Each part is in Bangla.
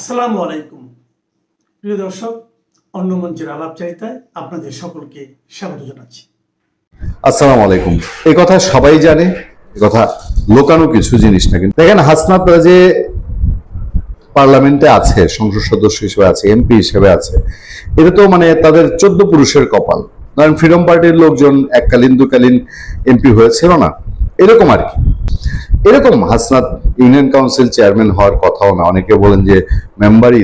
আসসালামু আলাইকুম প্রিয় দর্শক, অন্য মঞ্চের আলাপচারিতায় আপনাদের সকলকে স্বাগত জানাচ্ছি। আসসালামু আলাইকুম। এই কথা সবাই জানে, এই কথা লোকানো কিছু জিনিস না। কিন্তু দেখেন, হাসনাত যে পার্লামেন্টে আছে, সংসদ সদস্য হিসেবে আছে, এমপি হিসেবে আছে, এটা তো মানে তাদের 14 পুরুষের কপাল। ধরেন ফ্রিডম পার্টির লোকজন এককালীন দুকালীন এমপি হয়েছিল না, এরকম আর কি। এরকম হাসনাত ইউনিয়ন কাউন্সিল চেয়ারম্যান হওয়ার কথাও না। অনেকে বলেন যে মেম্বারই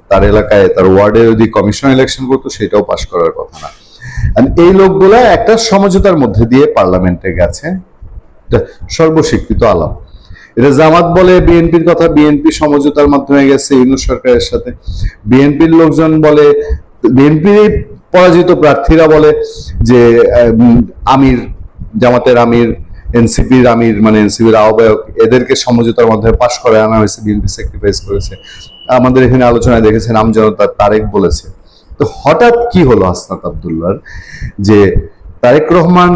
তার এলাকায় তার ওয়ার্ডে যদি কমিশন ইলেকশন করতো সেটাও পাশ করার কথা না। এই লোকগুলা একটা সমঝোতার মধ্যে দিয়ে পার্লামেন্টে গেছে, সর্বস্বীকৃত আলাপ। এটা জামাত বলে বিএনপির কথা, বিএনপি সমঝোতার মাধ্যমে গেছে ইউনূস সরকারের সাথে। বিএনপির লোকজন বলে, বিএনপির পরাজিত প্রার্থীরা বলে যে আমির, জামাতের আমির, এনসিপির আমির মানে এনসিপির আহ্বায়ক, এদেরকে সমঝোতার মাধ্যমে পাশ করে আনা হয়েছে, বিএনপি স্যাক্রিফাইস করেছে। আমাদের এখানে আলোচনায় দেখেছেন আমজনতা তারেক বলেছে। তো হঠাৎ কি হলো হাসনাত আব্দুল্লাহর, যে তারেক রহমান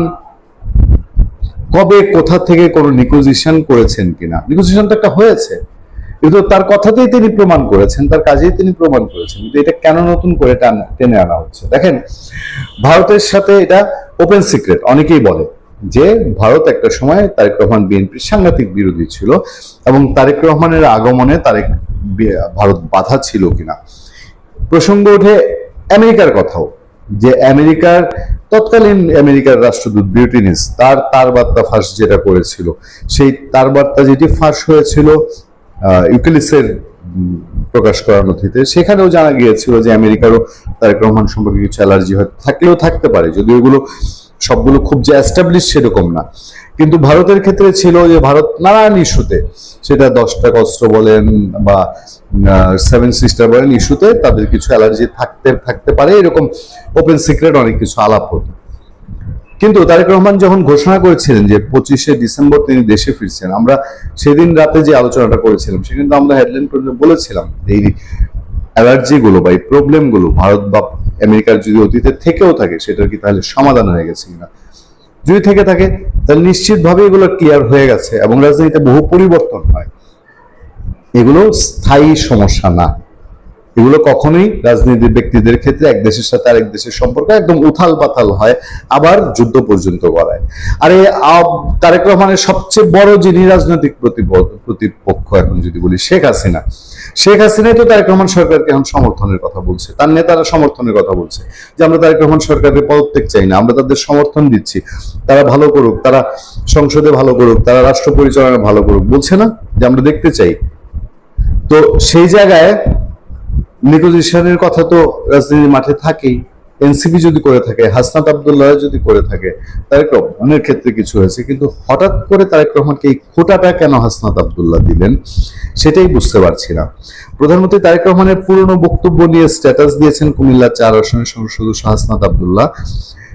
কবে কোথা থেকে কোনো নিগোজিয়েশন করেছেন কিনা? নিগোজিয়েশন তো একটা হয়েছে, কিন্তু তার কথাতেই তিনি প্রমাণ করেছেন, তার কাজেই তিনি প্রমাণ করেছেন। কিন্তু এটা কেন নতুন করে টেনে আনা হচ্ছে? দেখেন, ভারতের সাথে এটা ওপেন সিক্রেট। অনেকেই বলে যে ভারত একটা সময় তারেক রহমান বিএনপির সাংঘাতিক বিরোধী ছিল এবং তারেক রহমানের আগমনে ভারত বাধা ছিল কিনা। প্রসঙ্গ ওঠে আমেরিকার কথাও, যে তৎকালীন আমেরিকার রাষ্ট্রদূত ব্রিটেনিস তার বার্তা ফাঁস যেটা করেছিল, সেই তার বার্তা যেটি ফাঁস হয়েছিল ইউক্যালিসের প্রকাশ করা নথিতে, সেখানেও জানা গিয়েছিল যে আমেরিকারও তারেক রহমান সম্পর্কে কিছু অ্যালার্জি হয়তো থাকলেও থাকতে পারে, যদিও এগুলো সবগুলো খুব যে এস্টাবলিশ সেরকম না। কিন্তু ভারতের ক্ষেত্রে ছিল যে ভারত নানান ইস্যুতে, সেটা 10 টাকা অস্ত্র বলেন বা 7 সিস্টার বলেন, ইস্যুতে তাদের কিছু অ্যালার্জি থাকতে পারে, এরকম ওপেন সিক্রেট অনেক কিছু আলাপ হতো। কিন্তু তারেক রহমান যখন ঘোষণা করেছিলেন যে 25শে ডিসেম্বর তিনি দেশে ফিরছেন, আমরা সেদিন রাতে যে আলোচনাটা করেছিলাম সেখানে তো আমরা হেডলাইন করে বলেছিলাম এই অ্যালার্জি গুলো বা এই প্রবলেম গুলো ভারত বা আমেরিকার যদি অতীতে থেকেও থাকে, সেটার কি তাহলে সমাধান হয়ে গেছে কিনা? যদি থেকে থাকে তাহলে নিশ্চিতভাবে এগুলো ক্লিয়ার হয়ে গেছে এবং রাজনীতিতে বহু পরিবর্তন হয়। এগুলো স্থায়ী সমস্যা না। এগুলো কখনোই রাজনীতির ব্যক্তিদের ক্ষেত্রে এক দেশের সাথে আরেক দেশের সম্পর্ক একদম উথাল পাথাল হয়, আবার যুদ্ধ পর্যন্ত গড়ায়। আর এই তারেক রহমানের সবচেয়ে বড় যিনি রাজনৈতিক প্রতিপক্ষ এখন যদি বলি, শেখ হাসিনাই তো তারেক রহমান সরকারকে এখন সমর্থনের কথা বলছে, তার নেতারা সমর্থনের কথা বলছে যে আমরা তারেক রহমান সরকারের পদত্যাগ চাই না, আমরা তাদের সমর্থন দিচ্ছি, তারা ভালো করুক, তারা সংসদে ভালো করুক, তারা রাষ্ট্র পরিচালনা ভালো করুক, বলছে না যে আমরা দেখতে চাই। তো সেই জায়গায় নেগোসিয়েশনের কথা তো রাজনীতির মাঠে থাকেই। এনসিপি যদি করে থাকে, হাসনাত আব্দুল্লাহ যদি করে থাকে, তারেক রহমানের ক্ষেত্রে কিছু হয়েছে। কিন্তু হঠাৎ করে তারেক রহমানকে এই খোঁটাটা কেন হাসনাত আব্দুল্লাহ দিলেন, সেটাই বুঝতে পারছি না। প্রধানমন্ত্রী তারেক রহমানের পুরনো বক্তব্য নিয়ে স্ট্যাটাস দিয়েছেন কুমিল্লা 4 আসনের সংসদ সদস্য হাসনাত আব্দুল্লাহ।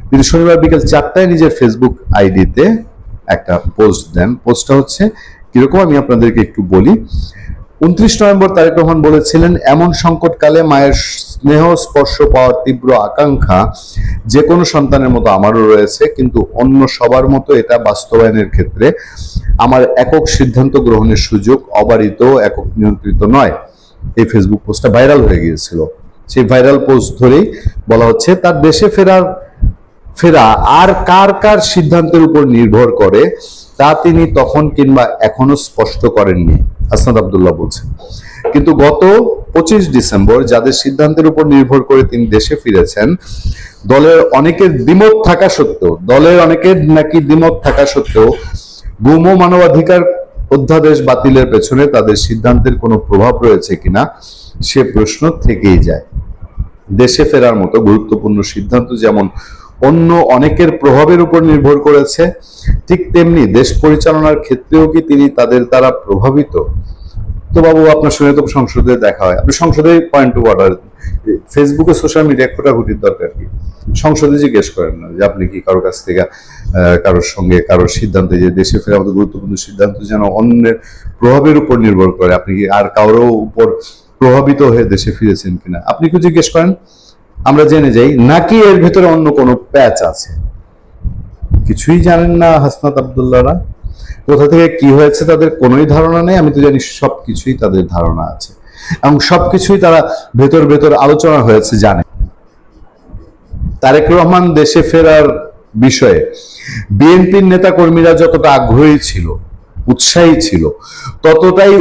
তিনি শনিবার বিকেল 4টায় নিজের ফেসবুক আইডিতে একটা পোস্ট দেন। পোস্টটা হচ্ছে কিরকম আমি আপনাদেরকে একটু বলি। 29 নভেম্বর তারেক রহমান বলেছিলেন, এমন সংকটকালে মায়ের স্নেহ স্পর্শ পাওয়ার তীব্র আকাঙ্ক্ষা যে কোনো সন্তানের মতো আমারও রয়েছে, কিন্তু অন্য সবার মতো এটা বাস্তবায়নের ক্ষেত্রে আমার একক সিদ্ধান্ত গ্রহণের সুযোগ অবারিত, একক নিয়ন্ত্রিত নয়। এই ফেসবুক পোস্টটা ভাইরাল হয়ে গিয়েছিল। সেই ভাইরাল পোস্ট ধরেই বলা হচ্ছে, তার দেশে ফেরা আর কার সিদ্ধান্তের উপর নির্ভর করে তা তিনি তখন কিংবা এখনো স্পষ্ট করেননি, হাসনাত আব্দুল্লাহ বলছেন। কিন্তু গত 25 ডিসেম্বর যাদের সিদ্ধান্তের উপর নির্ভর করে তিনি দেশে ফিরেছেন, দলের অনেকের দ্বিমত থাকা সত্ত্বেও গুম মানবাধিকার অধ্যাদেশ বাতিলের পেছনে তাদের সিদ্ধান্তের কোনো প্রভাব রয়েছে কিনা সে প্রশ্ন থেকেই যায়। দেশে ফেরার মতো গুরুত্বপূর্ণ সিদ্ধান্ত যেমন অন্য অনেকের প্রভাবের উপর নির্ভর করেছে, ঠিক তেমনি দেশ পরিচালনার ক্ষেত্রেও কি তিনি তাদের দ্বারা প্রভাবিত? তো বাবু, আপনার সঙ্গে তো সংসদে দেখা হয়, আপনি সংসদে পয়েন্ট টু অর্ডার, ফেসবুকে সোশ্যাল মিডিয়া খোঁটাখুটির দরকার কি? সংসদে জিজ্ঞেস করেন না যে আপনি কি কারোর কাছ থেকে কারোর সঙ্গে কারোর সিদ্ধান্তে, যে দেশে ফেরার মতো গুরুত্বপূর্ণ সিদ্ধান্ত যেন অন্যের প্রভাবের উপর নির্ভর করে, আপনি কি আর কারোর উপর প্রভাবিত হয়ে দেশে ফিরেছেন কিনা আপনি কি জিজ্ঞেস করেন, আমরা জেনে যাই। নাকি এর ভেতরে অন্য কোনো প্যাচ আছে? কিছুই জানেন না হাসনাত আব্দুল্লাহরা। কোথা থেকে কি হয়েছে তাদের কোনোই ধারণা নেই। আমি তো জানি সবকিছুই তাদের ধারণা আছে। এবং সবকিছুই তারা ভেতর ভেতর আলোচনা হয়েছে জানে। তারেক রহমান দেশে ফেরার বিষয়ে বিএনপির নেতা কর্মীরা যতটা আগ্রহী ছিল, উৎসাহী ছিল, ততটাই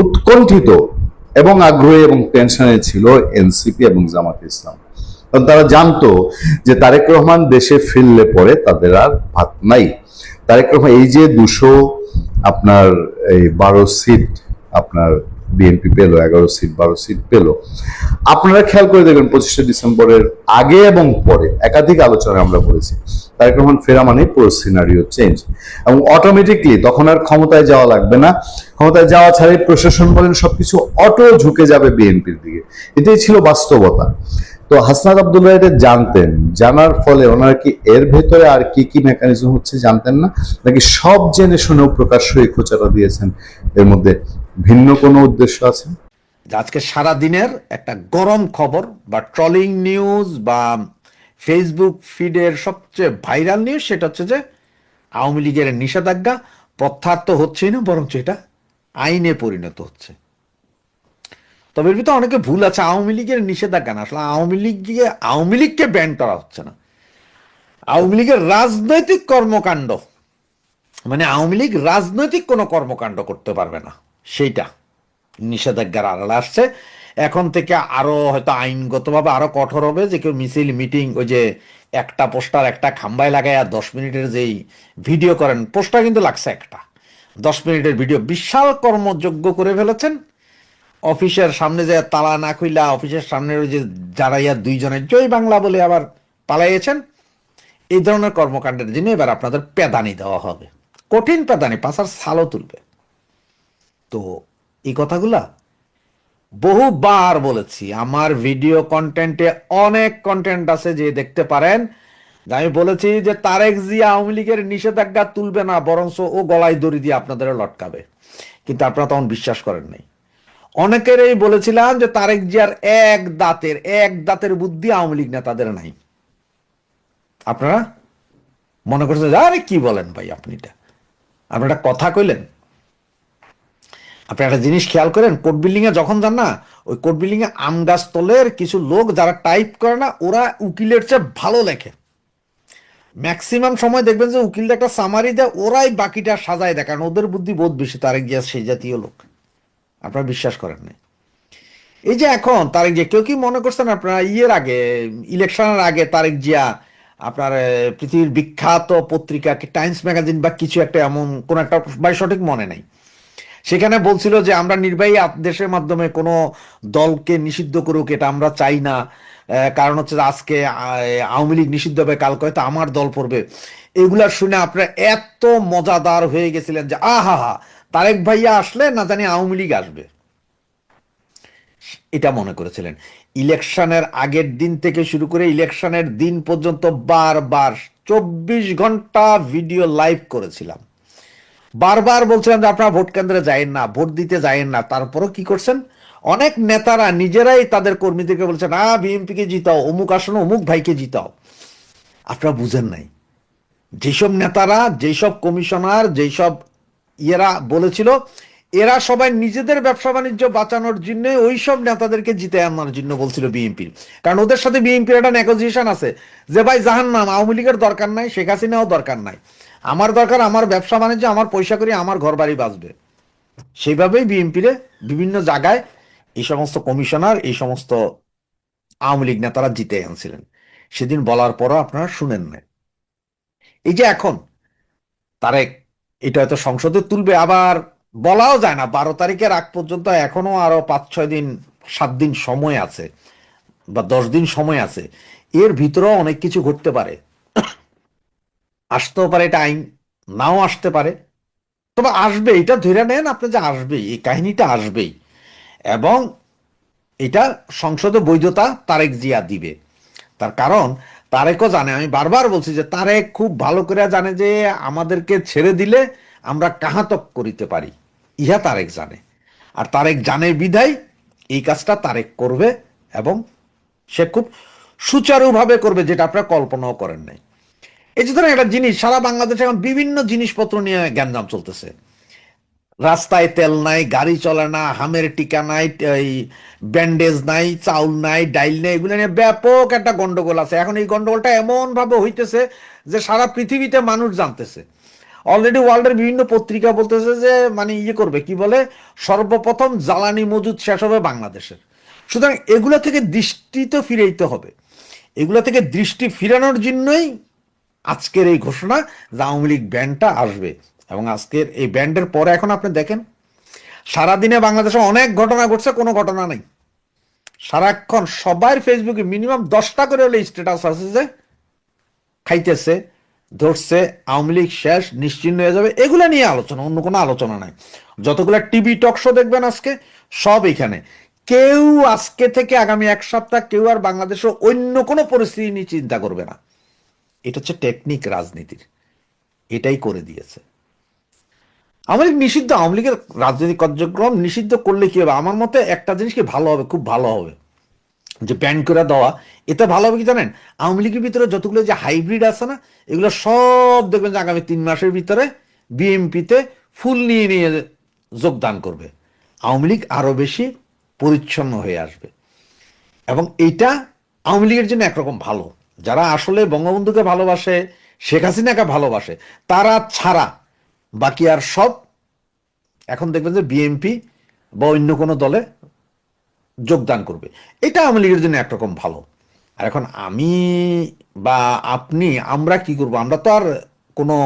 উৎকণ্ঠিত এবং আগ্রহী এবং টেনশনে ছিল এনসিপি এবং জামাত ইসলাম। কারণ তারা জানতো যে তারেক রহমান দেশে ফিরলে পরে তাদের আর ভাত নাই। তারেক রহমান এই যে 12 সিট আপনার বিএনপি পেল, 11 সিট 12 সিট পেল, আপনারা খেয়াল করে দেখবেন 25শে ডিসেম্বরের আগে এবং পরে একাধিক আলোচনায় আমরা বলেছি তারেক রহমান ফেরা মানে পুরো সিনারিও চেঞ্জ, এবং অটোমেটিকলি তখন আর ক্ষমতায় যাওয়া লাগবে না। ক্ষমতায় যাওয়া ছাড়াই প্রশাসন বলেন সবকিছু অটো ঝুঁকে যাবে বিএনপির দিকে। এটাই ছিল বাস্তবতা। তো হাসনাত আব্দুল্লাহ এটা জানতেন, জানার ফলে ওনারা কি এর ভেতরে আর কি কি মেকানিজম হচ্ছে জানতেন না, নাকি সব জেনে শুনেও প্রকাশ্যই খোঁচাটা দিয়েছেন? এর মধ্যে ভিন্ন কোনো উদ্দেশ্য আছে? আজকে সারা দিনের একটা গরম খবর বা ট্রলিং নিউজ বা ফেসবুক ফিডের সবচেয়ে ভাইরাল নিউজ সেটা হচ্ছে যে আওয়ামী লীগের নিষেধাজ্ঞা প্রত্যাহার তো হচ্ছেই না, বরঞ্চ এটা আইনে পরিণত হচ্ছে। তবে এর ভিতরে অনেকে ভুল আছে। আওয়ামী লীগের নিষেধাজ্ঞা না, আসলে আওয়ামী লীগকে ব্যান করা হচ্ছে না। আওয়ামী লীগের রাজনৈতিক কর্মকাণ্ড, মানে আওয়ামী লীগ রাজনৈতিক কোনো কর্মকাণ্ড করতে পারবে না, সেইটা নিষেধাজ্ঞার আড়ালে আসছে। এখন থেকে আরো হয়তো আইনগতভাবে আরো কঠোর হবে, যে কেউ মিছিল মিটিং, ওই যে একটা পোস্টার একটা খাম্বায় লাগায় 10 মিনিটের যেই ভিডিও করেন, পোস্টার কিন্তু লাগছে একটা 10 মিনিটের ভিডিও, বিশাল কর্মযোগ্য করে ফেলেছেন। অফিসের সামনে যে তালা না খুইলা অফিসের সামনে ওই যে যারা দুইজনের জয় বাংলা বলে আবার পালাইয়েছেন, এই ধরনের কর্মকাণ্ডের জন্য এবার আপনাদের পেদানি দেওয়া হবে, কঠিন পেদানি, পাশার ছালও তুলবে। তো এই কথাগুলা বহুবার বলেছি, আমার ভিডিও কন্টেন্টে অনেক কন্টেন্ট আছে যে দেখতে পারেন। আমি বলেছি যে তারেক জিয়া আওয়ামী লীগের নিষেধাজ্ঞা তুলবে না, বরঞ্চ ও গলায় দড়ি দিয়ে আপনাদের লটকাবে, কিন্তু আপনারা তখন বিশ্বাস করেন নাই। অনেকেরই বলেছিলাম যে তারেক জিয়ার এক দাঁতের বুদ্ধি আওয়ামী লীগ নেতাদের নাই। আপনারা মনে করছেন আরে কি বলেন ভাই, আপনি একটা কথা কইলেন। আপনি একটা জিনিস খেয়াল করেন, কোর্ট বিল্ডিং এ যখন যান না, ওই কোর্ট বিল্ডিং এ আম গাছ তলের কিছু লোক যারা টাইপ করে না, ওরা উকিলের চেয়ে ভালো লেখে। ম্যাক্সিমাম সময় দেখবেন যে উকিলটা একটা সামারি দেয়, ওরাই বাকিটা সাজায় দেয়, কারণ ওদের বুদ্ধি বহুত বেশি। তারেক জিয়া সেই জাতীয় লোক, আপনারা বিশ্বাস করেন না। এই যে এখন তারেক জিয়া, কেউ কি মনে করছেন আপনারা ইলেকশনের আগে তারেক জিয়া আপনার পৃথিবীর বিখ্যাত পত্রিকা টাইমস ম্যাগাজিন বা কিছু একটা, এমন কোন একটা ভাই সঠিক মনে নাই, সেখানে বলছিল যে আমরা নির্বাহী আদেশের মাধ্যমে কোনো দলকে নিষিদ্ধ করুক, এটা আমরা চাই না। কারণ হচ্ছে আজকে আওয়ামী লীগ নিষিদ্ধ হবে, কালকে হয়তো আমার দল পড়বে। এগুলা শুনে আপনারা এত মজাদার হয়ে গেছিলেন যে আহা হা, তারেক ভাইয়া আসলে না জানি আওয়ামী লীগ আসবে, এটা মনে করেছিলেন। ইলেকশনের আগের দিন থেকে শুরু করে ইলেকশনের দিন পর্যন্ত বারবার 24 ঘন্টা ভিডিও লাইভ করেছিলাম, বারবার বলছিলাম যে আপনারা ভোট কেন্দ্রে যায়েন না, ভোট দিতে যায়েন না। তারপরও কি করছেন, অনেক নেতারা নিজেরাই তাদের কর্মীদেরকে বলছেন বিএনপি কে জিতাও, অমুক আসনে অমুক ভাইকে জিতাও। আপনারা বুঝেন নাই, যেসব নেতারা, যেসব কমিশনার, যেসব ইয়েরা বলেছিল, এরা সবাই নিজেদের ব্যবসা বাণিজ্য বাঁচানোর জন্য ওইসব নেতাদেরকে জিতে আনার জন্য বলছিল বিএনপির। কারণ ওদের সাথে বিএনপির একটা নেগোসিয়েশন আছে যে ভাই জাহান্নাম, আওয়ামী লীগের দরকার নাই, শেখ হাসিনাও দরকার নাই, আমার দরকার আমার ব্যবসা বাণিজ্য, আমার পয়সা করি, আমার ঘর বাড়ি বাঁচবে। সেইভাবেই বিএনপিরে বিভিন্ন জায়গায় এই সমস্ত কমিশনার, এই সমস্ত আওয়ামী লীগ নেতারা জিতে আনছিলেন। সেদিন বলার পরও আপনারা শুনেন না। এই যে এখন তারেক এটা হয়তো সংসদে তুলবে, আবার বলাও যায় না 12 তারিখের আগ পর্যন্ত এখনো আরো 5-6 দিন 7 দিন সময় আছে বা 10 দিন সময় আছে। এর ভিতরেও অনেক কিছু ঘটতে পারে, আসতেও পারে, এটা আইন নাও আসতে পারে, তবে আসবে, এটা ধরে নেন আপনি যে আসবেই, এই কাহিনীটা আসবেই। এবং এটা সংসদে বৈধতা তারেক জিয়া দিবে। তার কারণ তারেকও জানে, আমি বারবার বলছি যে তারেক খুব ভালো করে জানে যে আমাদেরকে ছেড়ে দিলে আমরা কাহাতক করিতে পারি, ইহা তারেক জানে। আর তারেক জানে বিধায় এই কাজটা তারেক করবে, এবং সে খুব সুচারুভাবে করবে, যেটা আপনারা কল্পনাও করেন নাই। এই যে ধরেন একটা জিনিস, সারা বাংলাদেশে এখন বিভিন্ন জিনিসপত্র নিয়ে গ্যাঞ্জাম চলতেছে। রাস্তায় তেল নাই, গাড়ি চলে না, হামের টিকা নাই, এই ব্যান্ডেজ নাই, চাউল নাই, ডাইল নাই, এগুলো নিয়ে ব্যাপক একটা গন্ডগোল আছে। এখন এই গন্ডগোলটা এমন ভাবে হইতেছে যে সারা পৃথিবীতে মানুষ জানতেছে। অলরেডি ওয়ার্ল্ডের বিভিন্ন পত্রিকা বলতেছে যে মানে ইয়ে করবে, কি বলে, সর্বপ্রথম জ্বালানি মজুদ শেষ হবে বাংলাদেশের। সুতরাং এগুলো থেকে দৃষ্টি তো ফিরাইতে হবে। এগুলো থেকে দৃষ্টি ফিরানোর জন্যই আজকের এই ঘোষণা যে আওয়ামী লীগ ব্যান্ডটা আসবে। এবং আজকের এই ব্যান্ডের পরে এখন আপনি দেখেন সারাদিনে বাংলাদেশে অনেক ঘটনা ঘটছে, কোনো ঘটনা নেই। সারাক্ষণ সবার ফেসবুকে মিনিমাম 10টা করে হলে স্ট্যাটাস আছে যে খাইতেছে, ধরছে, আওয়ামী লীগ শেষ, নিশ্চিন্ন হয়ে যাবে, এগুলা নিয়ে আলোচনা, অন্য কোনো আলোচনা নাই। যতগুলা টিভি টক শো দেখবেন আজকে সব এখানে। কেউ আজকে থেকে আগামী এক সপ্তাহ কেউ আর বাংলাদেশের অন্য কোনো পরিস্থিতি নিয়ে চিন্তা করবে না। এটা হচ্ছে টেকনিক রাজনীতির, এটাই করে দিয়েছে। আওয়ামী লীগ নিষিদ্ধ, আওয়ামী লীগের রাজনৈতিক কার্যক্রম নিষিদ্ধ করলে কি হবে? আমার মতে একটা জিনিস কি ভালো হবে, খুব ভালো হবে, যে ব্যান করে দেওয়া। এতে ভালো হবে কি জানেন, আওয়ামী লীগের ভিতরে যতগুলো যে হাইব্রিড আছে না, এগুলো সব দেখবেন যে আগামী 3 মাসের ভিতরে বিএনপিতে ফুল নিয়ে নিয়ে যোগদান করবে। আওয়ামী লীগ আরো বেশি পরিচ্ছন্ন হয়ে আসবে। এবং এইটা আওয়ামী লীগের জন্য একরকম ভালো। যারা আসলে বঙ্গবন্ধুকে ভালোবাসে, শেখ হাসিনাকে ভালোবাসে, তারা ছাড়া বাকি আর সব এখন দেখবেন যে বিএনপি বা অন্য কোনো দলে যোগদান করবে। এটা আওয়ামী লীগের জন্য একরকম ভালো। আর এখন আমি বা আপনি, আমরা কি করব? আমরা তো আর কোনো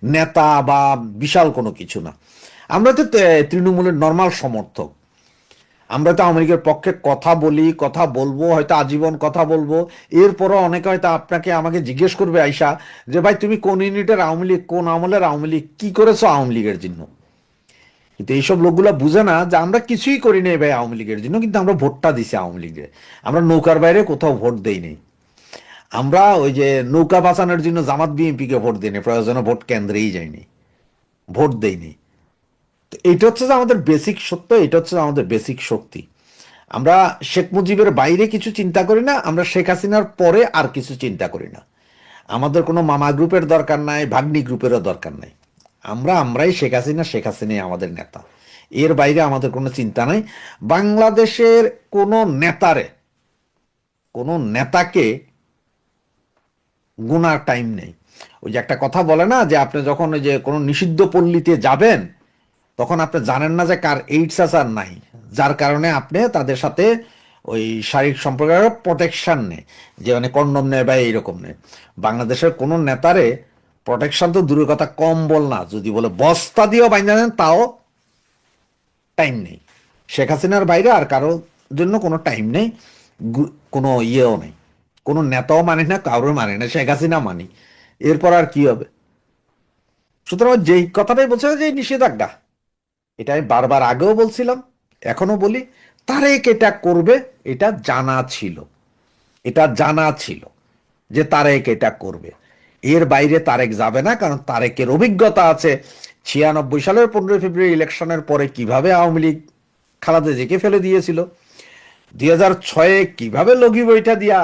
নেতা বা বিশাল কোনো কিছু না। আমরা তো তৃণমূলের নর্মাল সমর্থক। আমরা তো আওয়ামী লীগের পক্ষে কথা বলি, কথা বলবো, হয়তো আজীবন কথা বলবো। এরপরও অনেকে হয়তো আপনাকে আমাকে জিজ্ঞেস করবে আইসা যে ভাই তুমি কোন ইউনিটের আওয়ামী লীগ, কোন আমলের আওয়ামী লীগ, কি করেছো আওয়ামী লীগের জন্য? কিন্তু এইসব লোকগুলা বুঝে না যে আমরা কিছুই করি নাই ভাই আওয়ামী লীগের জন্য, কিন্তু আমরা ভোটটা দিছি আওয়ামী লীগে। আমরা নৌকার বাইরে কোথাও ভোট দেই নেই। আমরা ওই যে নৌকা বাঁচানোর জন্য জামাত বিএনপিকে ভোট দিইনি, প্রয়োজনে ভোট কেন্দ্রেই যাইনি, ভোট দেইনি। এটা হচ্ছে যে আমাদের বেসিক সত্য, এটা হচ্ছে আমাদের বেসিক শক্তি। আমরা শেখ মুজিবের বাইরে কিছু চিন্তা করি না, আমরা শেখ হাসিনার পরে আর কিছু চিন্তা করি না। আমাদের কোনো মামা গ্রুপের দরকার নাই, ভাগ্নি গ্রুপেরও দরকার নাই। আমরাই শেখ হাসিনা, শেখ হাসিনাই আমাদের নেতা। এর বাইরে আমাদের কোনো চিন্তা নাই। বাংলাদেশের কোনো নেতারে, কোনো নেতাকে গুনার টাইম নেই। ওই যে একটা কথা বলে না যে আপনি যখন ওই যে কোনো নিষিদ্ধ পল্লীতে যাবেন তখন আপনি জানেন না যে কার এইডস আছে আর নাই, যার কারণে আপনি তাদের সাথে ওই শারীরিক সম্পর্কের প্রোটেকশন নেই, যে মানে কন্ডম নেয় বা এইরকম নেই। বাংলাদেশের কোনো নেতারে প্রোটেকশন তো দূরের কথা, কম্বল না, যদি বলে বস্তা দিয়েও বাইন্ধা দেন তাও টাইম নেই। শেখ হাসিনার বাইরে আর কারোর জন্য কোনো টাইম নেই, কোনো ইয়েও নেই, কোনো নেতাও মানে না, কারোর মানে না, শেখ হাসিনা মানি। এরপর আর কি হবে? সুতরাং যেই কথাটাই বলছে যে নিষেধাজ্ঞা, এটা আমি বারবার আগেও বলছিলাম, এখনো বলি, তারেক এটা করবে, এটা জানা ছিল, এটা জানা ছিল যে তারেক এটা করবে। এর বাইরে তারেক যাবে না, কারণ তারেকের অভিজ্ঞতা আছে 96 সালের 15 ফেব্রুয়ারি ইলেকশনের পরে কিভাবে আওয়ামী লীগ খালেদা জিয়াকে ফেলে দিয়েছিল, 2006 কিভাবে লগি বইটা দিয়া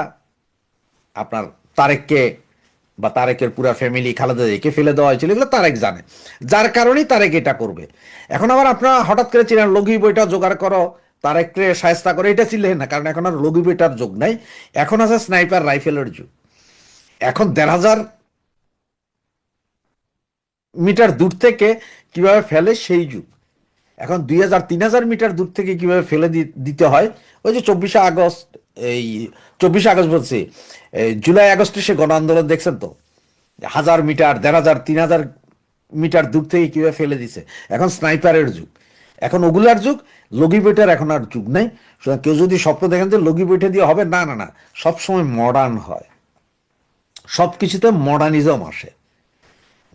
আপনার তারেককে বা তারেকের পুরা ফ্যামিলি খালেদা জিয়াকে ফেলে দেওয়া হয়েছিল, এগুলো তারেক জানে, যার কারণেই তারেক এটা করবে। এখন আবার আপনারা হঠাৎ করে চিনেন লগি বইটা জোগাড় করো, তারেককে সায়স্তা করে, এটা ছিলেন না, কারণ এখন আর লগি বইটার যুগ নাই, এখন আছে স্নাইপার রাইফেলের যুগ। এখন 1,500 মিটার দূর থেকে কিভাবে ফেলে সেই যুগ। এখন 2000-3000 মিটার দূর থেকে কিভাবে ফেলে দিতে হয়, ওই যে 24শে আগস্ট, এই 24শে আগস্ট বলছি, জুলাই আগস্টে সে গণ আন্দোলন দেখছেন তো, 1000 মিটার, 1500, 3000 মিটার দূর থেকে কিভাবে ফেলে দিছে। এখন স্নাইপারের যুগ, এখন ওগুলার যুগ, লগি বইটার এখন আর যুগ নাই। কেউ যদি স্বপ্ন দেখেন যে লগি বইটা দিয়ে হবে, না না না, সবসময় মডার্ন হয়, সব কিছুতে মডার্নিজম আসে।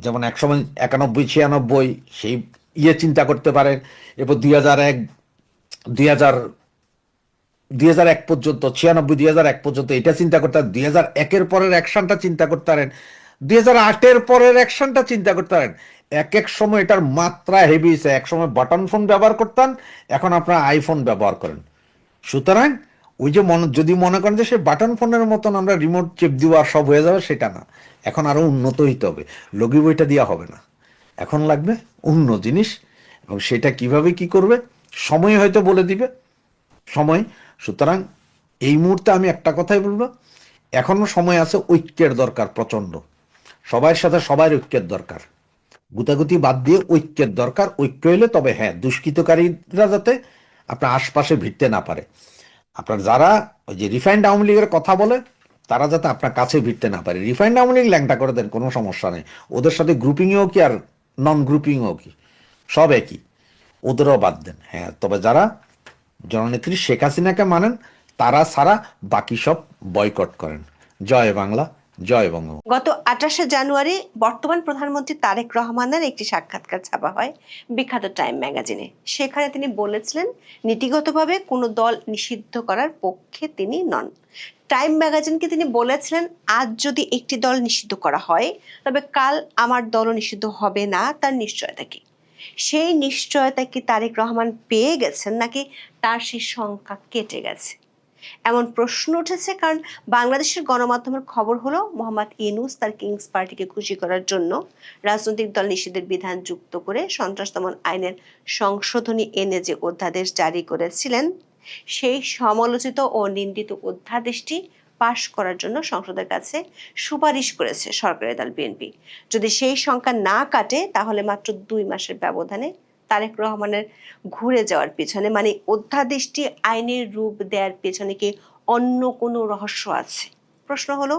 যেমন একসময় 91-96 সেই ইয়ে চিন্তা করতে পারেন, এরপর 2001 পর্যন্ত, 96-2001 পর্যন্ত এটা চিন্তা করতে পারেন, 2001-এর পরের অ্যাকশনটা চিন্তা করতে পারেন, 2008-এর পরের অ্যাকশনটা চিন্তা করতে পারেন। এক এক সময় এটার মাত্রা হেভি হয়েছে। এক সময় বাটন ফোন ব্যবহার করতেন, এখন আপনারা আইফোন ব্যবহার করেন। সুতরাং ওই যে যদি মনে করেন যে সে বাটন ফোনের মতন আমরা রিমোট চেপ দিব আর সব হয়ে যাবে, সেটা না। এখন আরো উন্নত হইতে হবে, লগি বইটা দেওয়া হবে না, এখন লাগবে অন্য জিনিস। এবং সেটা কিভাবে কি করবে সময় হয়তো বলে দিবে, সময়। সুতরাং এই মুহূর্তে আমি একটা কথাই বলবো, এখনো সময় আছে, ঐক্যের দরকার প্রচন্ড, সবার সাথে সবার ঐক্যের দরকার, গুতাগুতি বাদ দিয়ে ঐক্যের দরকার। ঐক্য হলে তবে হ্যাঁ, দুষ্কৃতকারীরা যাতে আপনার আশপাশে ভিড়তে না পারে, আপনার যারা ওই যে রিফাইন্ড আওয়ামী লীগের কথা বলে তারা যাতে আপনার কাছে ভিড়তে না পারে। রিফাইন্ড আওয়ামী লীগ ল্যাংটা করে দেন, কোনো সমস্যা নেই, ওদের সাথে গ্রুপিংও কি আর নন গ্রুপিংও কি, সব একই, ওদেরও বাদ দেন। হ্যাঁ, তবে যারা জননেত্রী শেখ হাসিনাকে মানেন তারা ছাড়া বাকি সব বয়কট করেন। জয় বাংলা, জয় বঙ্গবন্ধু। গত 28শে জানুয়ারি বর্তমান প্রধানমন্ত্রী তারেক রহমানের একটি সাক্ষাৎকার ছাপা হয় বিখ্যাত টাইম ম্যাগাজিনে। সেখানে তিনি বলেছিলেন নীতিগতভাবে কোনো দল নিষিদ্ধ করার পক্ষে তিনি নন। টাইম ম্যাগাজিনকে তিনি বলেছিলেন, আজ যদি একটি দল নিষিদ্ধ করা হয় তবে কাল আমার দলও নিষিদ্ধ হবে না, তার নিশ্চয়তা কি? সেই নিশ্চয়তা কি তারেক রহমান পেয়ে গেছেন, নাকি তার সেই সংখ্যা কেটে গেছে? এমন প্রশ্ন উঠেছে কারণ বাংলাদেশের গণমাধ্যমের খবর হলো মোহাম্মদ ইউনূস তার কিংস পার্টিকে খুশি করার জন্য রাজনৈতিক দল নিষিদ্ধের বিধান যুক্ত করে সন্ত্রাস দমন আইনের সংশোধনী এনে যে অধ্যাদেশ জারি করেছিলেন, সেই সমালোচিত ও নিন্দিত অধ্যাদেশটি পাশ করার জন্য সংসদের কাছে সুপারিশ করেছে সরকারি দল বিএনপি। যদি সেই সংখ্যা না কাটে তাহলে মাত্র 2 মাসের ব্যবধানে তারেক রহমানের ঘুরে যাওয়ার পেছনে, মানে অধ্যাদেশটি আইনের রূপ দেওয়ার পেছনে কি অন্য কোনো রহস্য আছে? প্রশ্ন হলো,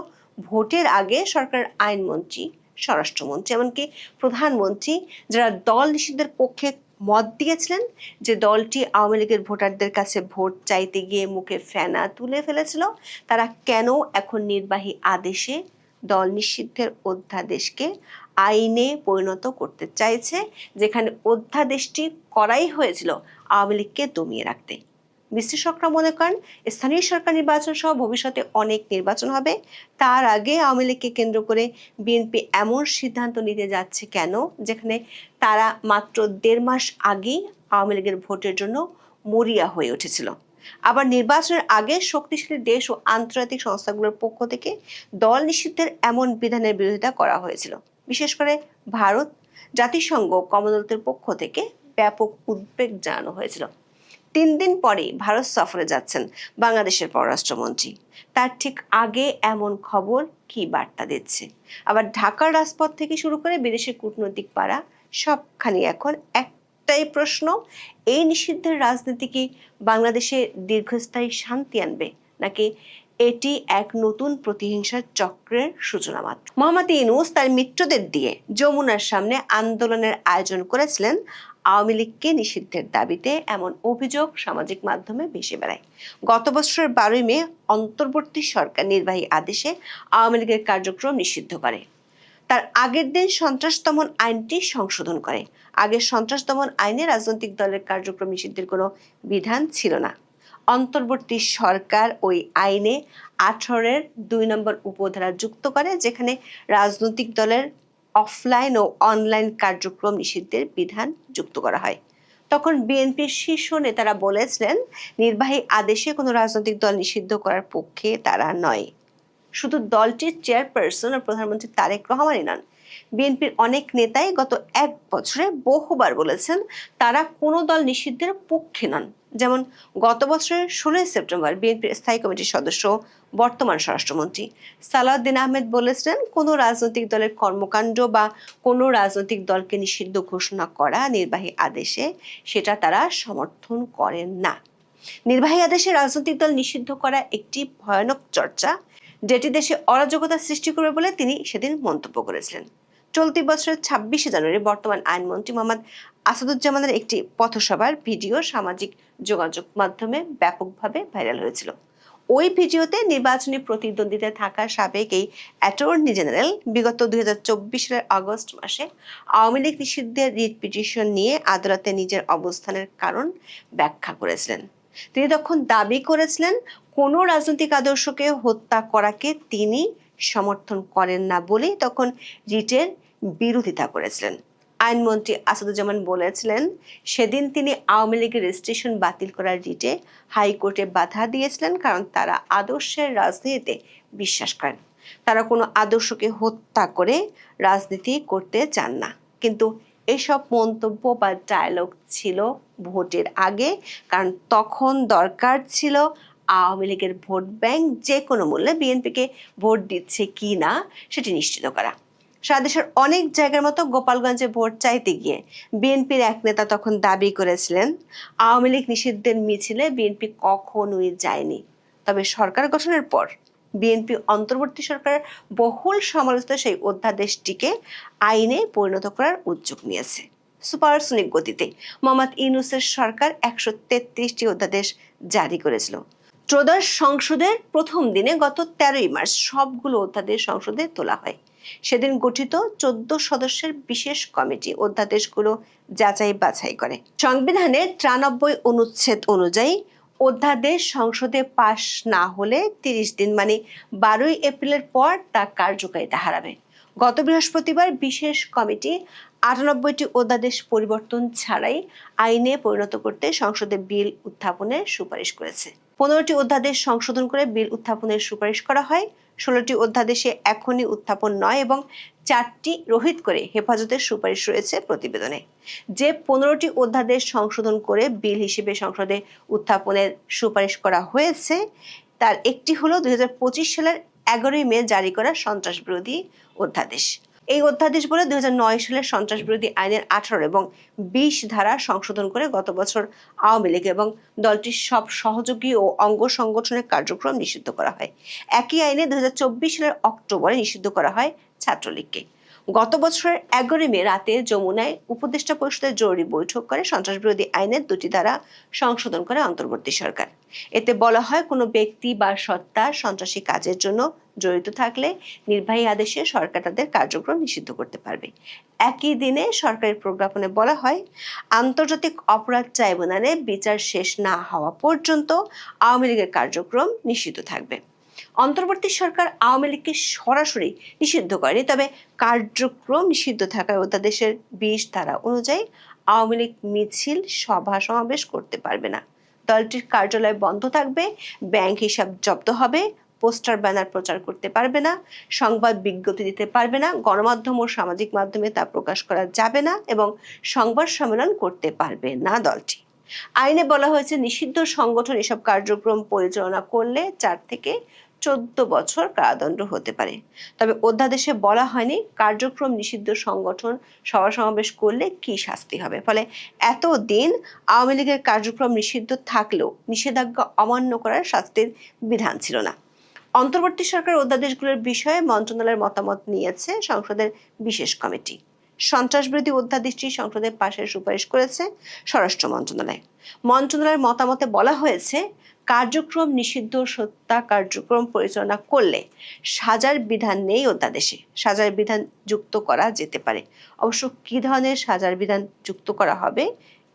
ভোটের আগে সরকার আইনমন্ত্রী, স্বরাষ্ট্রমন্ত্রী, এমনকি প্রধানমন্ত্রী যারা দল নিষিদ্ধের পক্ষে মত দিয়েছিলেন, যে দলটি আওয়ামী লীগের ভোটারদের কাছে ভোট চাইতে গিয়ে মুখে ফেনা তুলে ফেলেছিল, তারা কেন এখন নির্বাহী আদেশে দল নিষিদ্ধের অধ্যাদেশকে আইনে পরিণত করতে চাইছে, যেখানে অধ্যাদেশটি করাই হয়েছিল আওয়ামী লীগকে দমিয়ে রাখতে? বিশ্লেষকরা মনে করেন স্থানীয় সরকার নির্বাচন সহ ভবিষ্যতে অনেক নির্বাচন হবে, তার আগে আওয়ামী লীগকে কেন্দ্র করে বিএনপি এমন সিদ্ধান্ত নিতে যাচ্ছে কেন, যেখানে তারা মাত্র 1.5 মাস আগেই আওয়ামী লীগের ভোটের জন্য মরিয়া হয়ে উঠেছিল। আবার নির্বাচনের আগে শক্তিশালী দেশ ও আন্তর্জাতিক সংস্থাগুলোর পক্ষ থেকে দল নিষিদ্ধের এমন বিধানের বিরোধিতা করা হয়েছিল। বিশেষ করে ভারত, জাতিসংঘ, কমনওয়েলথের পক্ষ থেকে ব্যাপক উদ্বেগ জানানো হয়েছিল। 3 দিন পরেই ভারত সফরে যাচ্ছেন বাংলাদেশের পররাষ্ট্রমন্ত্রী। তার ঠিক আগে এমন খবর কি বার্তা দিচ্ছে? আবার ঢাকার রাজপথ থেকে শুরু করে বিদেশের কূটনৈতিক পাড়া সবখানি এখন একটাই প্রশ্ন, এই নিষিদ্ধের রাজনীতি কি বাংলাদেশে দীর্ঘস্থায়ী শান্তি আনবে, নাকি এটি এক নতুন প্রতিহিংসার চক্রের সূচনা মাত্র? মোহাম্মদ ইউনূস তার মিত্রদের দিয়ে যমুনার সামনে আন্দোলনের আয়োজন করেছিলেন আওয়ামী লীগকে নিষিদ্ধের দাবিতে, এমন অভিযোগ সামাজিক মাধ্যমে ভেসে বেড়ায়। গত বছরের 12ই মে অন্তর্বর্তী সরকার নির্বাহী আদেশে আওয়ামী লীগের কার্যক্রম নিষিদ্ধ করে। তার আগের দিন সন্ত্রাস দমন আইনটি সংশোধন করে। আগের সন্ত্রাস দমন আইনে রাজনৈতিক দলের কার্যক্রম নিষিদ্ধের কোনো বিধান ছিল না। অন্তর্বর্তী সরকার ওই আইনে 18-এর 2 নম্বর উপধারা যুক্ত করে, যেখানে রাজনৈতিক দলের অফলাইন ও অনলাইন কার্যক্রম নিষিদ্ধের বিধান যুক্ত করা হয়। তখন বিএনপির শীর্ষ নেতারা বলেছিলেন নির্বাহী আদেশে কোনো রাজনৈতিক দল নিষিদ্ধ করার পক্ষে তারা নয়। শুধু দলটির চেয়ারপারসন ও প্রধানমন্ত্রী তারেক রহমানই নন, বিএনপির অনেক নেতাই গত 1 বছরে বহুবার বলেছেন তারা কোনো দল নিষিদ্ধের পক্ষে নন। যেমন গত বছরের 16 সেপ্টেম্বর বিএনপির স্থায়ী কমিটির সদস্য, বর্তমান স্বরাষ্ট্রমন্ত্রী সালাউদ্দিন আহমেদ বলেছিলেন কোনো রাজনৈতিক দলের কর্মকাণ্ড বা কোনো রাজনৈতিক দলকে নিষিদ্ধ ঘোষণা করা নির্বাহী আদেশে সেটা তারা সমর্থন করেন না। নির্বাহী আদেশে রাজনৈতিক দল নিষিদ্ধ করা একটি ভয়ানক চর্চা, যেটি দেশে অরাজকতা সৃষ্টি করবে বলে তিনি সেদিন মন্তব্য করেছিলেন। চলতি বছরের 26শে জানুয়ারি বর্তমান আইনমন্ত্রী মোহাম্মদ আসাদুজ্জামানের একটি পথসভার ভিডিও সামাজিক যোগাযোগ মাধ্যমে ব্যাপকভাবে ভাইরাল হয়েছিল। ওই ভিডিওতে নির্বাচনী প্রতিদ্বন্দ্বিতায় থাকা সাবেক এই অ্যাটর্নি জেনারেল বিগত 2024 সালের আগস্ট মাসে আওয়ামী লীগ নিষিদ্ধের রিট পিটিশন নিয়ে আদালতে নিজের অবস্থানের কারণ ব্যাখ্যা করেছিলেন। তিনি তখন দাবি করেছিলেন কোনো রাজনৈতিক আদর্শকে হত্যা করাকে তিনি সমর্থন করেন না বলেই তখন রিটের বিরোধিতা করেছিলেন। আইনমন্ত্রী আসাদুজ্জামান বলেছিলেন সেদিন তিনি আওয়ামী লীগের রেজিস্ট্রেশন বাতিল করার রিটে হাইকোর্টে বাধা দিয়েছিলেন, কারণ তারা আদর্শের রাজনীতিতে বিশ্বাস করেন। তারা কোনো আদর্শকে হত্যা করে রাজনীতি করতে চান না। কিন্তু এসব মন্তব্য বা ডায়লগ ছিল ভোটের আগে, কারণ তখন দরকার ছিল আওয়ামী লীগের ভোট ব্যাংক যে কোনো মূল্যে বিএনপিকে ভোট দিচ্ছে কি না সেটি নিশ্চিত করা। সারা দেশের অনেক জায়গার মতো গোপালগঞ্জে ভোট চাইতে গিয়ে বিএনপির এক নেতা তখন দাবি করেছিলেন, আওয়ামী লীগ নিষিদ্ধের মিছিলে বিএনপি কখনোই যায়নি। তবে সরকার গঠনের পর বিএনপি অন্তর্বর্তী সরকারের বহুল সমালোচিত সেই অধ্যাদেশটিকে আইনে পরিণত করার উদ্যোগ নিয়েছে। সুপারসনিক গতিতে মোহাম্মদ ইউনূসের সরকার 133টি অধ্যাদেশ জারি করেছিল। ত্রয়োদশ সংসদের প্রথম দিনে গত 13ই মার্চ সবগুলো অধ্যাদেশ সংসদে তোলা হয়। সেদিন গঠিত 14 সদস্যের বিশেষ কমিটি অধ্যাদেশগুলো যাচাই বাছাই করে। সংবিধানের 93 অনুচ্ছেদ অনুযায়ী অধ্যাদেশ সংসদে পাশ না হলে 30 দিন মানে 12ই এপ্রিলের পর তা কার্যকারিতা হারাবে। গত বৃহস্পতিবার বিশেষ কমিটি 98টি অধ্যাদেশ পরিবর্তন ছাড়াই আইনে পরিণত করতে সংসদে বিল উত্থাপনের সুপারিশ করেছে। 15টি অধ্যাদেশ সংশোধন করে বিল উত্থাপনের সুপারিশ করা হয়। 16টি অধ্যাদেশে এখনই উত্থাপন নয় এবং 4টি রহিত করে হেফাজতের সুপারিশ রয়েছে প্রতিবেদনে। যে 15টি অধ্যাদেশ সংশোধন করে বিল হিসেবে সংসদে উত্থাপনের সুপারিশ করা হয়েছে তার একটি হলো 2025 সালের 11ই মে জারি করা সন্ত্রাস বিরোধী অধ্যাদেশ। এই অধ্যাদেশ বলে 2009 সালের সন্ত্রাস বিরোধী আইনের 18 এবং 20 ধারা সংশোধন করে গত বছর আওয়ামী লীগ এবং দলটির সব সহযোগী ও অঙ্গ সংগঠনের কার্যক্রম নিষিদ্ধ করা হয়। একই আইনে 2024 সালের অক্টোবরে নিষিদ্ধ করা হয় ছাত্রলীগকে। গত বছরের 11ই মে রাতে যমুনায় উপদেষ্টা পরিষদের জরুরি বৈঠক করে সন্ত্রাস বিরোধী আইনের 2টি ধারা সংশোধন করে অন্তর্বর্তী সরকার। এতে বলা হয়, কোনো ব্যক্তি বা সত্তা সন্ত্রাসী কাজের জন্য জড়িত থাকলে নির্বাহী আদেশে সরকার তাদের কার্যক্রম নিষিদ্ধ করতে পারবে। একই দিনে সরকারের প্রজ্ঞাপনে বলা হয়, আন্তর্জাতিক অপরাধ ট্রাইব্যুনালে বিচার শেষ না হওয়া পর্যন্ত আওয়ামী লীগের কার্যক্রম নিষিদ্ধ থাকবে। অন্তর্বর্তী সরকার আওয়ামী লীগকে সরাসরি নিষিদ্ধ করেনি, তবে কার্যক্রম নিষিদ্ধ থাকায় অধ্যাদেশের 20 ধারা অনুযায়ী আওয়ামী লীগ মিছিল সভা সমাবেশ করতে পারবে না। দলটির কার্যালয় বন্ধ থাকবে, ব্যাংক হিসাব জব্দ হবে, পোস্টার ব্যানার প্রচার করতে পারবে না, সংবাদ বিজ্ঞপ্তি দিতে পারবে না, গণমাধ্যম ও সামাজিক মাধ্যমে তা প্রকাশ করা যাবে না এবং সংবাদ সম্মেলন করতে পারবে না দলটি। আইনে বলা হয়েছে, নিষিদ্ধ সংগঠন এসব কার্যক্রম পরিচালনা করলে 4 থেকে 14 বছর কারাদণ্ড হতে পারে। তবে অধ্যাদেশে বলা হয়নি কার্যক্রম নিষিদ্ধ সংগঠন সভা সমাবেশ করলে কি শাস্তি হবে। ফলে এতদিন আওয়ামী লীগের কার্যক্রম নিষিদ্ধ থাকলেও নিষেধাজ্ঞা অমান্য করার শাস্তির বিধান ছিল না। অন্তর্বর্তী সরকার অধ্যাদেশগুলোর বিষয়ে মন্ত্রণালয়ের মতামত নিয়েছে সংসদের বিশেষ কমিটি। সন্ত্রাস বিরোধী অধ্যাদেশটি সংসদে পাশের সুপারিশ করেছে স্বরাষ্ট্র মন্ত্রণালয়। মন্ত্রণালয়ের মতামতে বলা হয়েছে, কার্যক্রম নিষিদ্ধ সত্তা কার্যক্রম পরিচালনা করলে সাজার বিধান নেই অধ্যাদেশে। সাজার বিধান যুক্ত করা যেতে পারে। অবশ্য কী ধরনের সাজার বিধান যুক্ত করা হবে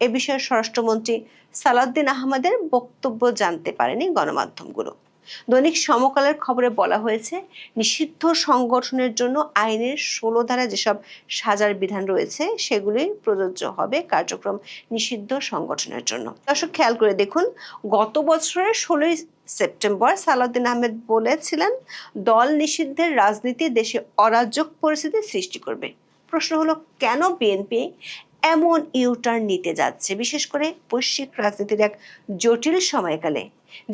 এ বিষয়ে স্বরাষ্ট্রমন্ত্রী সালাউদ্দিন আহমেদের বক্তব্য জানতে পারেনি গণমাধ্যমগুলো। দৈনিক সমকালের খবরে বলা হয়েছে, নিষিদ্ধ সংগঠনের জন্য আইনের 16 ধারায় যেসব সাজার বিধান রয়েছে সেগুলি প্রযোজ্য হবে কার্যক্রম নিষিদ্ধ সংগঠনের জন্য। দর্শক খেয়াল করে দেখুন, গত বছরের 16ই সেপ্টেম্বর সালাউদ্দিন আহমেদ বলেছিলেন, দল নিষিদ্ধের রাজনীতি দেশে অরাজক পরিস্থিতি সৃষ্টি করবে। প্রশ্ন হলো, কেন বিএনপি এমন ইউটার্ন নিতে যাচ্ছে, বিশেষ করে বৈশ্বিক রাজনীতির এক জটিল সময়কালে,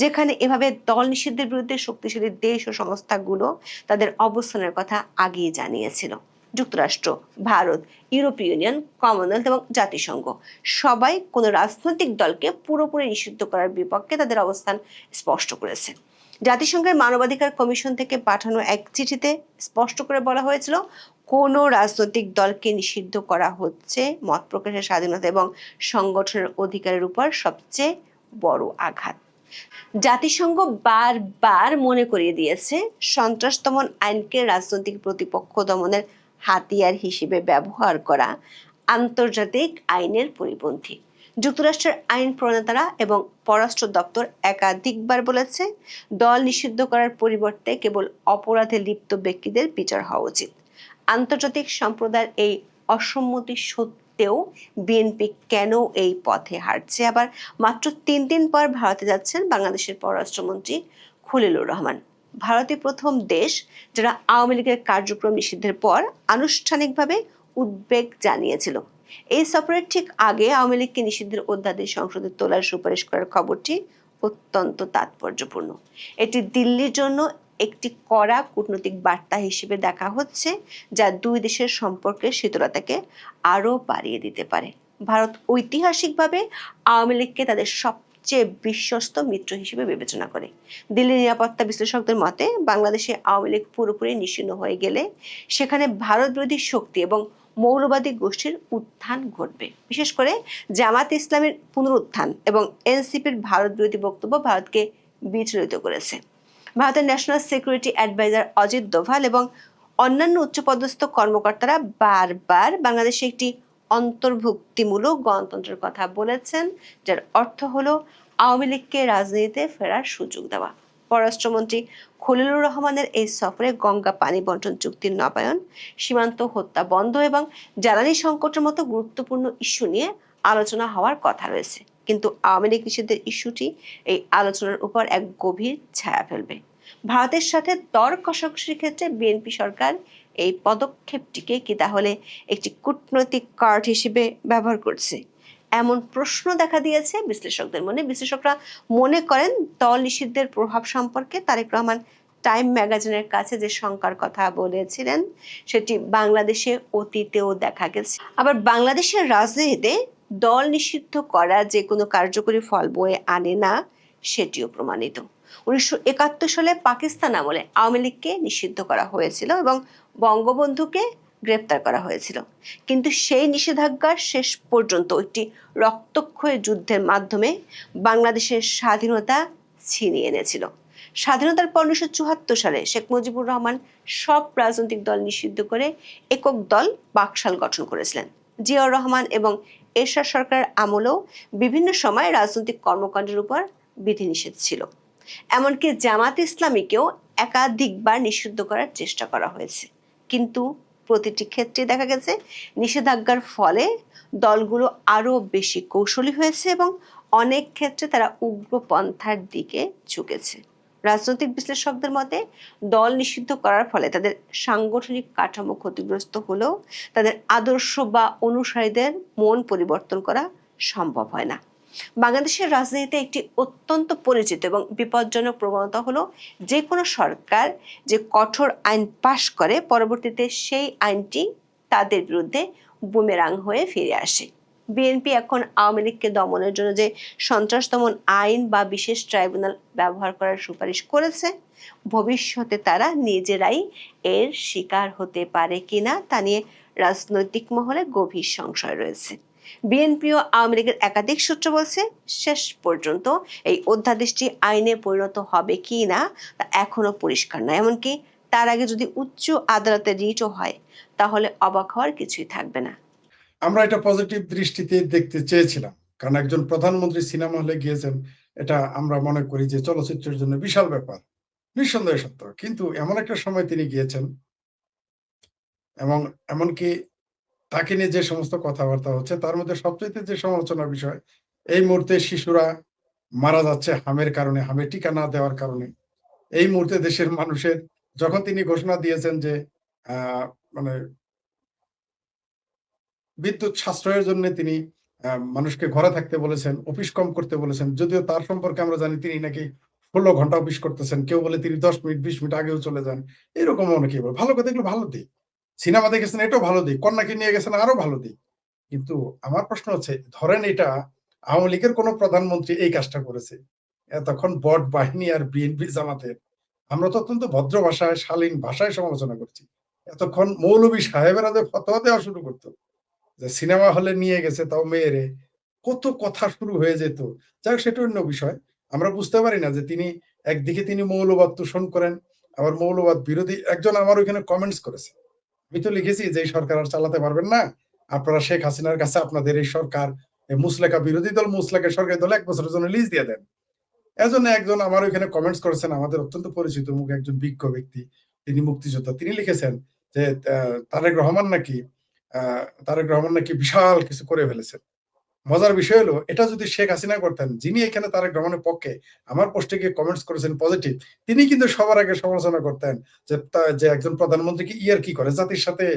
যেখানে এভাবে দল নিষিদ্ধের বিরুদ্ধে শক্তিশালী দেশ ও সংস্থাগুলো তাদের অবস্থানের কথা আগেই জানিয়েছিল। যুক্তরাষ্ট্র, ভারত, ইউরোপীয় ইউনিয়ন, কমনওয়েলথ এবং জাতিসংঘ সবাই কোনো রাজনৈতিক দলকে পুরোপুরি নিষিদ্ধ করার বিপক্ষে তাদের অবস্থান স্পষ্ট করেছে। জাতিসংঘের মানবাধিকার কমিশন থেকে পাঠানো এক চিঠিতে স্পষ্ট করে বলা হয়েছিল, কোনো রাজনৈতিক দলকে নিষিদ্ধ করা হচ্ছে মত প্রকাশের স্বাধীনতা এবং সংগঠনের অধিকারের উপর সবচেয়ে বড় আঘাত। জাতিসংঘ বারবার মনে করিয়ে দিয়েছে, সন্ত্রাস দমন আইনকে রাজনৈতিক প্রতিপক্ষ দমনের হাতিয়ার হিসেবে ব্যবহার করা আন্তর্জাতিক আইনের পরিপন্থী। যুক্তরাষ্ট্রের আইন প্রণেতারা এবং পররাষ্ট্র দপ্তর একাধিকবার বলেছে, দল নিষিদ্ধ করার পরিবর্তে কেবল অপরাধে লিপ্ত ব্যক্তিদের বিচার হওয়া উচিত। আন্তর্জাতিক সম্প্রদায়ের এই অসম্মতি সত্ত্বেও বিএনপি কেন এই পথে হাঁটছে? আবার মাত্র 3 দিন পর ভারতে যাচ্ছেন বাংলাদেশের পররাষ্ট্রমন্ত্রী খলিলুর রহমান। ভারতই প্রথম দেশ যারা আওয়ামী লীগের কার্যক্রম নিষিদ্ধের পর আনুষ্ঠানিকভাবে উদ্বেগ জানিয়েছিল। এই সফরের ঠিক আগে আওয়ামী লীগকে নিষিদ্ধের অধ্যাদেশ সংসদে তোলার সুপারিশ করার খবরটি অত্যন্ত তাৎপর্যপূর্ণ। এটি দিল্লির জন্য একটি কড়া কূটনৈতিক বার্তা হিসেবে দেখা হচ্ছে, যা দুই দেশের সম্পর্কের শীতলতাকে আরও বাড়িয়ে দিতে পারে। ভারত ঐতিহাসিকভাবে আওয়ামী লীগকে তাদের সবচেয়ে বিশ্বস্ত মিত্র হিসেবে বিবেচনা করে। দিল্লির নিরাপত্তা বিশ্লেষকদের মতে বাংলাদেশে আওয়ামী লীগ পুরোপুরি নিশ্চিহ্ন হয়ে গেলে সেখানে ভারত বিরোধী শক্তি এবং মৌলবাদী গোষ্ঠীর উত্থান ঘটবে। বিশেষ করে জামাত ইসলামের পুনরুত্থান এবং এনসিপির ভারত বিরোধী বক্তব্য ভারতকে বিচলিত করেছে। ভারতের national security adviser Ajit Doval এবং অন্যান্য উচ্চপদস্থ কর্মকর্তারা বারবার বাংলাদেশে একটি অন্তর্ভুক্তিমূলক গণতন্ত্রের কথা বলেছেন, যার অর্থ হলো আওয়ামী লীগকে রাজনীতিতে ফেরার সুযোগ দেওয়া। পররাষ্ট্রমন্ত্রী খলিলুর রহমানের এই সফরে গঙ্গা পানি বন্টন চুক্তির নবায়ন, সীমান্ত হত্যা বন্ধ এবং জ্বালানি সংকটের মতো গুরুত্বপূর্ণ ইস্যু নিয়ে আলোচনা হওয়ার কথা রয়েছে। কিন্তু আওয়ামী লীগ নিষিদ্ধের ইস্যুটি এই আলোচনার উপর এক গভীর ছায়া ফেলবে। ভারতের সাথে দর কষাকষির ক্ষেত্রে বিএনপি সরকার এই পদক্ষেপটিকে কি তাহলে একটি কূটনৈতিক কার্ড হিসেবে ব্যবহার করছে? এমন প্রশ্ন দেখা দিয়েছে বিশ্লেষকদের মনে। বিশ্লেষকরা মনে করেন দল নিষিদ্ধের প্রভাব সম্পর্কে তারেক রহমান টাইম ম্যাগাজিনের কাছে যে শঙ্কার কথা বলেছিলেন সেটি বাংলাদেশে অতীতেও দেখা গেছে। আবার বাংলাদেশের রাজনীতিতে দল নিষিদ্ধ করা যে কোনো কার্যকরী ফল বয়ে আনে না সেটিও প্রমাণিত। 1971 সালে পাকিস্তান আমলে আওয়ামী লীগকে নিষিদ্ধ করা হয়েছিল এবং বঙ্গবন্ধুকে গ্রেপ্তার করা হয়েছিল, কিন্তু সেই নিষেধাজ্ঞা শেষ পর্যন্ত একটি রক্তক্ষয়ী যুদ্ধের মাধ্যমে বাংলাদেশের স্বাধীনতা ছিনিয়ে এনেছিল। স্বাধীনতার পর 1974 সালে শেখ মুজিবুর রহমান সব রাজনৈতিক দল নিষিদ্ধ করে একক দল বাকশাল গঠন করেছিলেন। জিয়াউর রহমান এবং এরশাদ সরকারের আমলেও বিভিন্ন সময় রাজনৈতিক কর্মকাণ্ডের উপর বিধিনিষেধ ছিল। এমনকি জামাত ইসলামীকেও একাধিকবার নিষিদ্ধ করার চেষ্টা করা হয়েছে, কিন্তু প্রতিটি ক্ষেত্রে দেখা গেছে নিষেধাজ্ঞার ফলে দলগুলো আরো বেশি কৌশলী হয়েছে এবং অনেক ক্ষেত্রে তারা উগ্রপন্থার দিকে ঝুঁকেছে। রাজনৈতিক বিশ্লেষকদের মতে দল নিষিদ্ধ করার ফলে তাদের সাংগঠনিক কাঠামো ক্ষতিগ্রস্ত হলেও তাদের আদর্শ বা অনুসারীদের মন পরিবর্তন করা সম্ভব হয় না। বাংলাদেশের রাজনীতিতে একটি অত্যন্ত পরিচিত এবং বিপজ্জনক প্রবণতা হলো যে কোনো সরকার যে কঠোর আইন পাশ করে পরবর্তীতে সেই আইনটি তাদের বিরুদ্ধে বুমেরাং হয়ে ফিরে আসে। বিএনপি এখন আওয়ামী লীগকে দমনের জন্য যে সন্ত্রাস দমন আইন বা বিশেষ ট্রাইব্যুনাল ব্যবহার করার সুপারিশ করেছে, ভবিষ্যতে তারা নিজেরাই এর শিকার হতে পারে কিনা তা নিয়ে রাজনৈতিক মহলে গভীর সংশয় রয়েছে। বিএনপি ও আওয়ামী লীগের একাধিক সূত্র বলছে শেষ পর্যন্ত এই অধ্যাদেশটি আইনে পরিণত হবে কি না তা এখনো পরিষ্কার নয়। এমনকি তার আগে যদি উচ্চ আদালতে রিটও হয় তাহলে অবাক হওয়ার কিছুই থাকবে না। আমরা এটা পজিটিভ দৃষ্টিতে দেখতে চেয়েছিলাম, কারণ একজন প্রধানমন্ত্রী সিনেমা হলে গিয়েছেন, এটা আমরা মনে করি যে চলচ্চিত্রের জন্য বিশাল ব্যাপার, নিঃসন্দেহে সত্য। কিন্তু এমন একটা সময় তিনি গিয়েছেন এবং এমনকি তাকে নিয়ে যে সমস্ত কথাবার্তা হচ্ছে তার মধ্যে সবচেয়ে যে সমালোচনার বিষয়, এই মুহূর্তে শিশুরা মারা যাচ্ছে হামের কারণে, হামে টিকা না দেওয়ার কারণে। এই মুহূর্তে দেশের মানুষের, যখন তিনি ঘোষণা দিয়েছেন যে মানে বিদ্যুৎ সাশ্রয়ের জন্য তিনি মানুষকে ঘরে থাকতে বলেছেন, অফিস কম করতে বলেছেন, যদিও তার সম্পর্কে আমরা জানি তিনি নাকি 16 ঘন্টা অফিস করতেছেন, কেউ বলে তিনি 10 মিনিট 20 মিনিট আগেও চলে যান, এরকম অনেকেই বলে। ভালো কথা, এগুলো ভালো দিক। সিনেমা দেখেছেন, এটাও ভালো দিক। কন্যাকে নিয়ে গেছেন, আরো ভালো দিক। কিন্তু আমার প্রশ্ন হচ্ছে, ধরেন এটা আওয়ামী লীগের কোন প্রধানমন্ত্রী এই কাজটা করেছে, তখন বট বাহিনী আর বিএনপি জামাতের, আমরা তো অত্যন্ত ভদ্র ভাষায় শালীন ভাষায় সমালোচনা করছি, এতক্ষণ মৌলভী সাহেবেরা যে ফতোয়া দেওয়া শুরু করতো যে সিনেমা হলে নিয়ে গেছে তাও মেয়েরে, কত কথা শুরু হয়ে যেত। যাই হোক, সেটা অন্য বিষয়। আমরা বুঝতে পারি না যে তিনি একদিকে তিনি মৌলবাদ তোষণ করেন, আবার মৌলবাদ বিরোধী। একজন আমার ওইখানে কমেন্টস করেছে, আমি তো লিখেছি যে এই সরকার আর চালাতে পারবেন না, আপনারা শেখ হাসিনার কাছে আপনাদের এই সরকার, মুসলেকা বিরোধী দল, মুসলেকা সরকারি দল 1 বছরের জন্য লিজ দিয়ে দেন। এজন্য একজন আমার ওইখানে কমেন্টস করেছেন, আমাদের অত্যন্ত পরিচিত মুখ, একজন বিজ্ঞ ব্যক্তি, তিনি মুক্তিযোদ্ধা। তিনি লিখেছেন যে তারেক রহমান নাকি বিশাল কিছু করে ফেলেছেন। মজার বিষয় হলো, এটা যদি শেখ হাসিনা করতেন, যিনি এখানে তারেক রহমানের পক্ষে আমার পোস্টে গিয়ে কমেন্টস করেছেন পজিটিভ, তিনি কিন্তু সবার আগে সমালোচনা করতেন যে একজন প্রধানমন্ত্রী কি ইয়ার কি করে জাতির সাথে,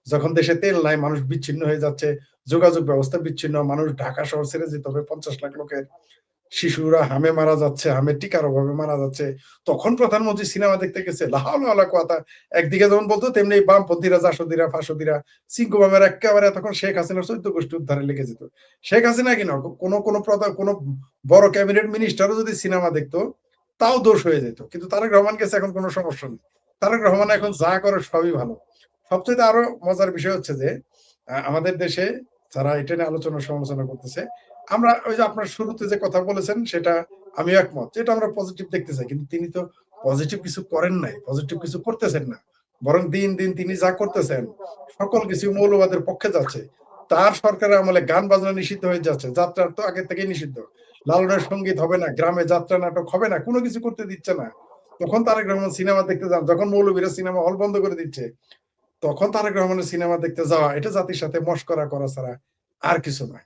যখন দেশে তেল নাই, মানুষ বিচ্ছিন্ন হয়ে যাচ্ছে, যোগাযোগ ব্যবস্থা বিচ্ছিন্ন, মানুষ ঢাকা শহর ছেড়ে যেতে হবে 50 লাখ লোকের, শিশুরা হামে মারা যাচ্ছে, হামের টিকার অভাবে মারা যাচ্ছে। তখন প্রধানমন্ত্রী সিনেমা দেখতে গেছে, লাহাওলা কথা। একদিকে যেমন বলতো, তেমনি বামপন্থীরা, জাসদীরা, ফাঁসদীরা, চিঙ্কুবামের একেবারে তখন শেখ হাসিনার 14 গোষ্ঠী উদ্ধারে লেগে যেত। শেখ হাসিনা কিনা কোনো বড় ক্যাবিনেট মিনিস্টারও যদি সিনেমা দেখতো তাও দোষ হয়ে যেত। কিন্তু তারেক রহমান কাছে এখন কোনো সমস্যা নেই। তারেক রহমান এখন যা করে সবই ভালো। সবচেয়ে আরো মজার বিষয় হচ্ছে যে আমাদের দেশে যারা এটা নিয়ে আলোচনা সমালোচনা করতেছে, আমরা ওই যে আপনার শুরুতে যে কথা বলেছেন সেটা আমি একমত, যেটা আমরা পজিটিভ দেখতে চাই, কিন্তু তিনি তো পজিটিভ কিছু করেন নাই, পজিটিভ কিছু করতেছেন না। বরং দিন দিন তিনি যা করতেছেন সকল কিছু মৌলবাদের পক্ষে যাচ্ছে। তার সরকারের আমলে গান বাজনা নিষিদ্ধ হয়ে যাচ্ছে, যাত্রা তো আগে থেকেই নিষিদ্ধ, লালনের সঙ্গীত হবে না, গ্রামে যাত্রা নাটক হবে না, কোনো কিছু করতে দিচ্ছে না। তখন তারেক রহমান সিনেমা দেখতে যান, যখন মৌলবীরা সিনেমা হল বন্ধ করে দিচ্ছে তখন তারেক রহমানের সিনেমা দেখতে যাওয়া, এটা জাতির সাথে মশকরা করা ছাড়া আর কিছু নয়।